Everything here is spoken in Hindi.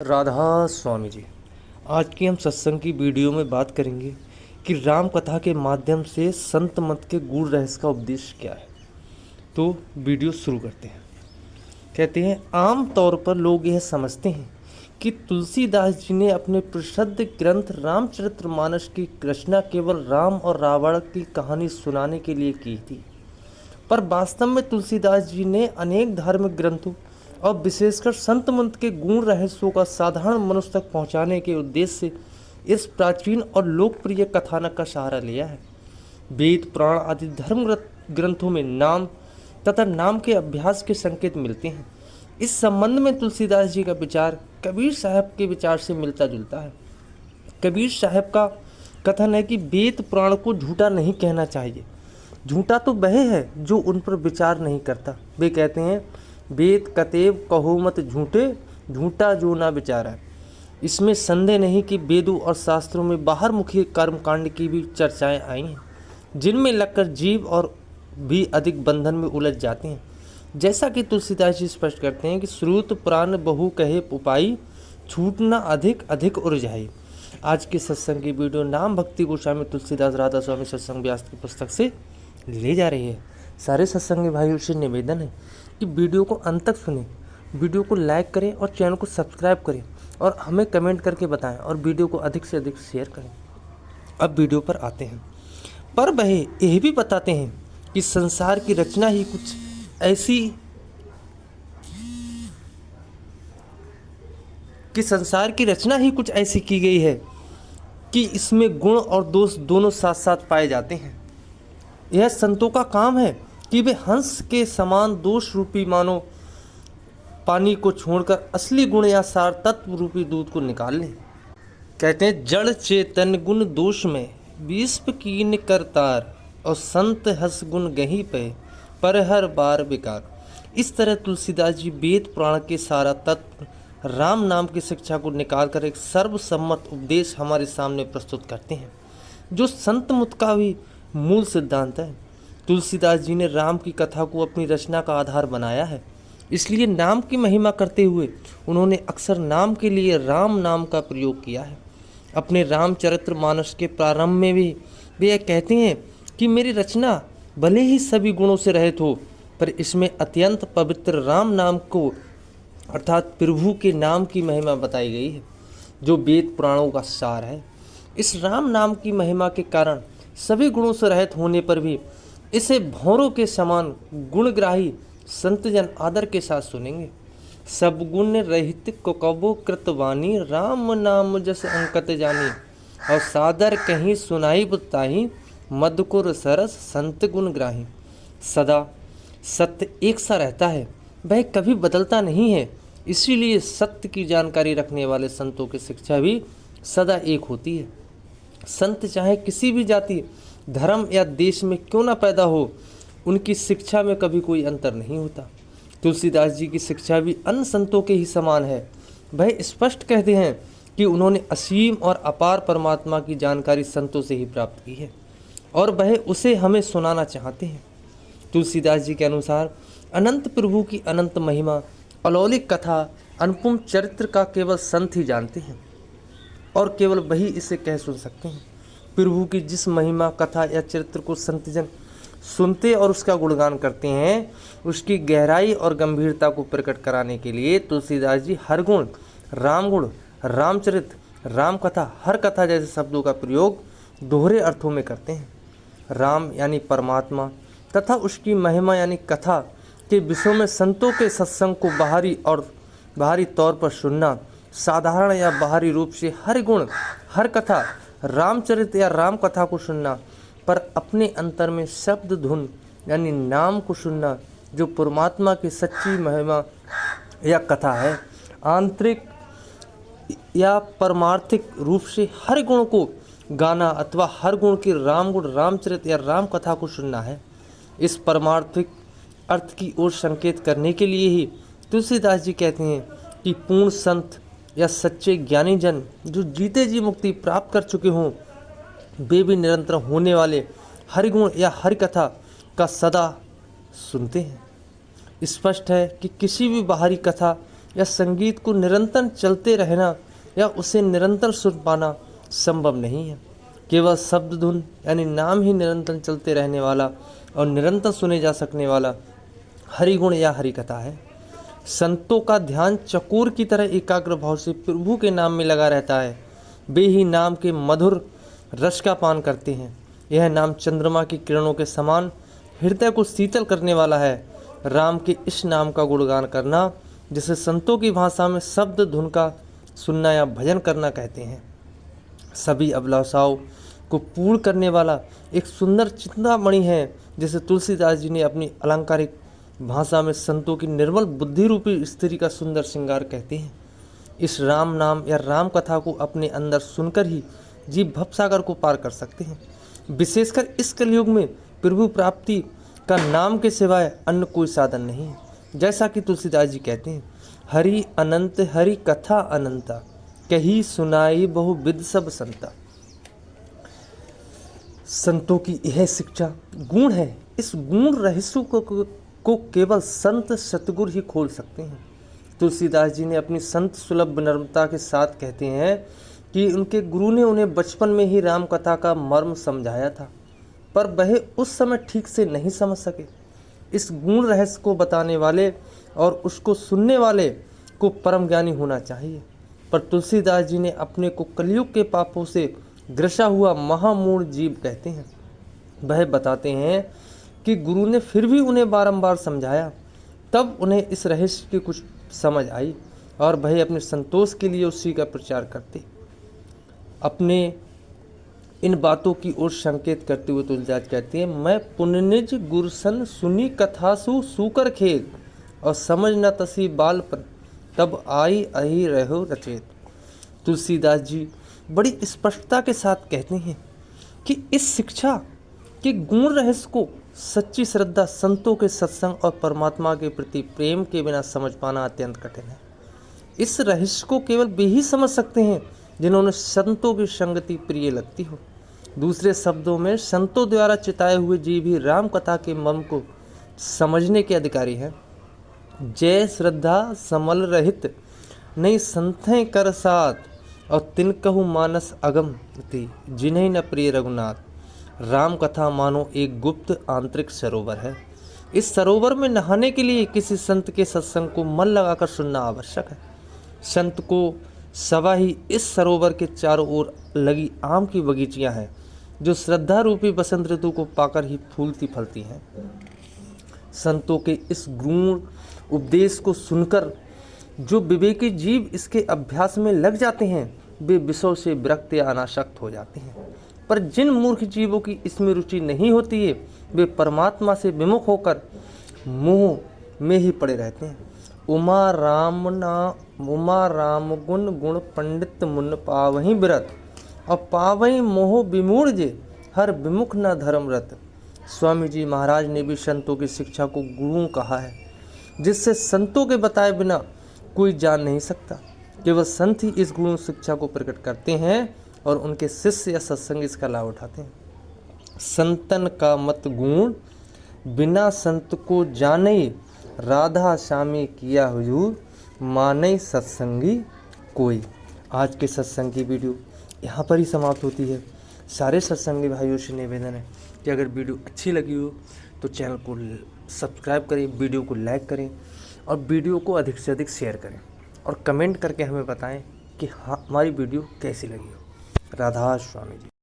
राधा स्वामी जी। आज की हम सत्संग की वीडियो में बात करेंगे कि राम कथा के माध्यम से संत मत के गूढ़ रहस्य का उपदेश क्या है। तो वीडियो शुरू करते हैं। कहते हैं, आम तौर पर लोग यह समझते हैं कि तुलसीदास जी ने अपने प्रसिद्ध ग्रंथ रामचरितमानस की रचना केवल राम और रावण की कहानी सुनाने के लिए की थी, पर वास्तव में तुलसीदास जी ने अनेक धार्मिक ग्रंथों और विशेषकर संत मंत के गूढ़ रहस्यों का साधारण मनुष्य तक पहुंचाने के उद्देश्य से इस प्राचीन और लोकप्रिय कथानक का सहारा लिया है। वेद पुराण आदि धर्म ग्रंथों में नाम तथा नाम के अभ्यास के संकेत मिलते हैं। इस संबंध में तुलसीदास जी का विचार कबीर साहब के विचार से मिलता जुलता है। कबीर साहब का कथन है कि वेद पुराण को झूठा नहीं कहना चाहिए। झूठा तो वह है जो उन पर विचार नहीं करता। वे कहते हैं, वेद कतेव कहो मत झूठे, झूठा जो ना विचारा। इसमें संदेह नहीं कि वेदों और शास्त्रों में बाहरमुखी कर्मकांड की भी चर्चाएं आई हैं, जिनमें लगकर जीव और भी अधिक बंधन में उलझ जाते हैं। जैसा कि तुलसीदास जी स्पष्ट करते हैं कि श्रुत पुराण बहु कहे उपाई, छूटना अधिक अधिक उलझाई। आज के सत्संग की वीडियो नाम भक्ति गोस्वामी तुलसीदास राधा स्वामी सत्संग व्यास की पुस्तक से ले जा रही है। सारे सत्संगी भाइयों से निवेदन है कि वीडियो को अंत तक सुनें, वीडियो को लाइक करें और चैनल को सब्सक्राइब करें और हमें कमेंट करके बताएं और वीडियो को अधिक से अधिक शेयर करें। अब वीडियो पर आते हैं। पर वह यह भी बताते हैं कि संसार की रचना ही कुछ ऐसी की गई है कि इसमें गुण और दोष दोनों साथ साथ पाए जाते हैं। यह संतों का काम है कि वे हंस के समान दोष रूपी मानो पानी को छोड़कर असली गुण या सार तत्व रूपी दूध को निकाल लें। कहते हैं, जड़ चेतन गुण दोष में विस्प कीन करतार, और संत हस गुण गही पे पर हर बार बेकार। इस तरह तुलसीदास जी वेद पुराण के सारा तत्व राम नाम की शिक्षा को निकालकर एक सर्वसम्मत उपदेश हमारे सामने प्रस्तुत करते हैं, जो संत मत का भी मूल सिद्धांत है। तुलसीदास जी ने राम की कथा को अपनी रचना का आधार बनाया है, इसलिए नाम की महिमा करते हुए उन्होंने अक्सर नाम के लिए राम नाम का प्रयोग किया है। अपने रामचरितमानस के प्रारंभ में भी वे कहते हैं कि मेरी रचना भले ही सभी गुणों से रहित हो, पर इसमें अत्यंत पवित्र राम नाम को अर्थात प्रभु के नाम की महिमा बताई गई है, जो वेद पुराणों का सार है। इस राम नाम की महिमा के कारण सभी गुणों से रहित होने पर भी इसे भौरों के समान गुणग्राही संतजन आदर के साथ सुनेंगे। सब गुण रहित को कबो कृतवाणी, राम नाम जस अंकत जानी, और सादर कहीं सुनाई बुताही, मधुकुर सरस संत गुण ग्राही। सदा सत्य एक सा रहता है, वह कभी बदलता नहीं है। इसीलिए सत्य की जानकारी रखने वाले संतों की शिक्षा भी सदा एक होती है। संत चाहे किसी भी जाति, धर्म या देश में क्यों ना पैदा हो, उनकी शिक्षा में कभी कोई अंतर नहीं होता। तुलसीदास जी की शिक्षा भी अन्य संतों के ही समान है। वह स्पष्ट कहते हैं कि उन्होंने असीम और अपार परमात्मा की जानकारी संतों से ही प्राप्त की है और वह उसे हमें सुनाना चाहते हैं। तुलसीदास जी के अनुसार अनंत प्रभु की अनंत महिमा, अलौकिक कथा, अनुपम चरित्र का केवल संत ही जानते हैं और केवल वही इसे कह सुन सकते हैं। प्रभु की जिस महिमा, कथा या चरित्र को संतजन सुनते और उसका गुणगान करते हैं, उसकी गहराई और गंभीरता को प्रकट कराने के लिए तुलसीदास जी हर गुण, रामचरित, रामकथा, हर कथा जैसे शब्दों का प्रयोग दोहरे अर्थों में करते हैं। राम यानी परमात्मा तथा उसकी महिमा यानी कथा के विषयों में संतों के सत्संग को बाहरी तौर पर सुनना, साधारण या बाहरी रूप से हर गुण, हर कथा, रामचरित या राम कथा को सुनना, पर अपने अंतर में शब्द धुन यानी नाम को सुनना, जो परमात्मा की सच्ची महिमा या कथा है। आंतरिक या परमार्थिक रूप से हर गुण को गाना अथवा हर गुण की राम गुण, रामचरित या राम कथा को सुनना है। इस परमार्थिक अर्थ की ओर संकेत करने के लिए ही तुलसीदास जी कहते हैं कि पूर्ण संत या सच्चे ज्ञानी जन जो जीते जी मुक्ति प्राप्त कर चुके हों, वे भी निरंतर होने वाले हरि गुण या हरि कथा का सदा सुनते हैं। स्पष्ट है कि किसी भी बाहरी कथा या संगीत को निरंतर चलते रहना या उसे निरंतर सुन पाना संभव नहीं है। केवल शब्द धुन यानी नाम ही निरंतर चलते रहने वाला और निरंतर सुने जा सकने वाला हरिगुण या हरिकथा है। संतों का ध्यान चकोर की तरह एकाग्र भाव से प्रभु के नाम में लगा रहता है। वे ही नाम के मधुर रस का पान करते हैं। यह नाम चंद्रमा की किरणों के समान हृदय को शीतल करने वाला है। राम के इस नाम का गुणगान करना, जिसे संतों की भाषा में शब्द धुन का सुनना या भजन करना कहते हैं, सभी अभिलाषाओं को पूर्ण करने वाला एक सुंदर चिंतामणि है, जिसे तुलसीदास जी ने अपनी अलंकारिक भाषा में संतों की निर्मल बुद्धि रूपी स्त्री का सुंदर श्रृंगार कहते हैं। इस राम नाम या राम कथा को अपने अंदर सुनकर ही जीव भवसागर को पार कर सकते हैं। विशेषकर इस कलयुग में प्रभु प्राप्ति का नाम के सिवाय अन्य कोई साधन नहीं है। जैसा कि तुलसीदास जी कहते हैं, हरि अनंत हरि कथा अनंता, कही सुनाई बहु विद सब संता। संतों की यह शिक्षा गुण है। इस गुण रहस्य को केवल संत सतगुरु ही खोल सकते हैं। तुलसीदास जी ने अपनी संत सुलभ विनम्रता के साथ कहते हैं कि उनके गुरु ने उन्हें बचपन में ही राम कथा का मर्म समझाया था, पर वह उस समय ठीक से नहीं समझ सके। इस गुण रहस्य को बताने वाले और उसको सुनने वाले को परम ज्ञानी होना चाहिए, पर तुलसीदास जी ने अपने को कलयुग के पापों से ग्रसा हुआ महामूढ़ जीव कहते हैं। वह बताते हैं कि गुरु ने फिर भी उन्हें बारंबार समझाया, तब उन्हें इस रहस्य की कुछ समझ आई और वह अपने संतोष के लिए उसी का प्रचार करते। अपने इन बातों की ओर संकेत करते हुए तुलसीदास कहते हैं, मैं पुण्यनिज गुरसन सुनी कथासु सूकर खेत, और समझ न तसी बालपन तब आई अहि रहो रचेत। तुलसीदास जी बड़ी स्पष्टता के साथ कहते हैं कि इस शिक्षा के गुण रहस्य को सच्ची श्रद्धा, संतों के सत्संग और परमात्मा के प्रति प्रेम के बिना समझ पाना अत्यंत कठिन है। इस रहस्य को केवल वे ही समझ सकते हैं जिन्होंने संतों की संगति प्रिय लगती हो। दूसरे शब्दों में, संतों द्वारा चिताए हुए जीव ही राम कथा के मर्म को समझने के अधिकारी हैं। जय श्रद्धा समल रहित नहीं संतें कर साथ, और तिनकहु मानस अगम थी जिन्हें न प्रिय रघुनाथ। राम कथा मानो एक गुप्त आंतरिक सरोवर है। इस सरोवर में नहाने के लिए किसी संत के सत्संग को मन लगाकर सुनना आवश्यक है। संत को सवा ही इस सरोवर के चारों ओर लगी आम की बगीचियां हैं, जो श्रद्धा रूपी बसंत ऋतु को पाकर ही फूलती फलती हैं। संतों के इस गुण उपदेश को सुनकर जो विवेकी जीव इसके अभ्यास में लग जाते हैं, वे विषयों से विरक्त या अनासक्त हो जाते हैं। पर जिन मूर्ख जीवों की इसमें रुचि नहीं होती है, वे परमात्मा से विमुख होकर मोह में ही पड़े रहते हैं। उमा राम गुण गुण पंडित मुन पावहीं बिरत, और पावहीं मोह विमूढ़ जे हर विमुख न धर्मरत। स्वामी जी महाराज ने भी संतों की शिक्षा को गुरु कहा है, जिससे संतों के बताए बिना कोई जान नहीं सकता। केवल संत ही इस गुरु शिक्षा को प्रकट करते हैं और उनके शिष्य या सत्संग इसका लाभ उठाते हैं। संतन का मत गुण बिना संत को जाने, राधा श्यामी किया हुजूर माने सत्संगी कोई। आज के सत्संग की वीडियो यहाँ पर ही समाप्त होती है। सारे सत्संगी भाइयों से निवेदन है कि अगर वीडियो अच्छी लगी हो तो चैनल को सब्सक्राइब करें, वीडियो को लाइक करें और वीडियो को अधिक से अधिक शेयर करें और कमेंट करके हमें बताएं कि हाँ हमारी वीडियो कैसी लगी हो। राधा स्वामी जी।